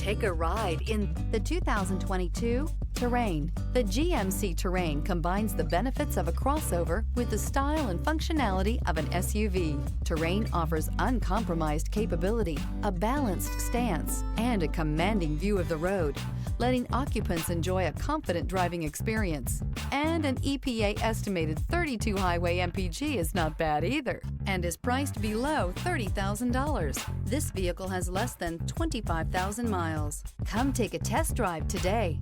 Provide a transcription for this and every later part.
Take a ride in the 2022 Terrain. The GMC Terrain combines the benefits of a crossover with the style and functionality of an SUV. Terrain offers uncompromised capability, a balanced stance, and a commanding view of the road, letting occupants enjoy a confident driving experience. And an EPA estimated 32 highway MPG is not bad either, and is priced below $30,000. This vehicle has less than 25,000 miles. Come take a test drive today.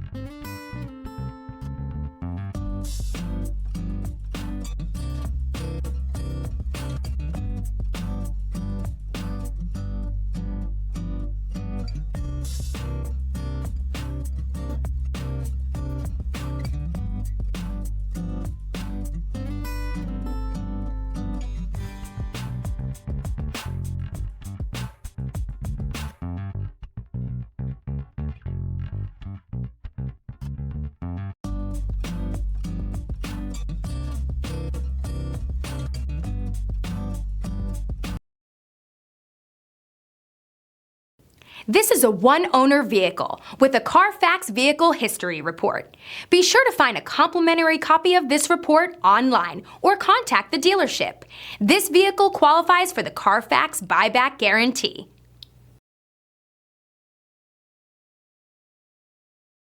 This is a one-owner vehicle with a Carfax Vehicle History Report. Be sure to find a complimentary copy of this report online or contact the dealership. This vehicle qualifies for the Carfax Buyback Guarantee.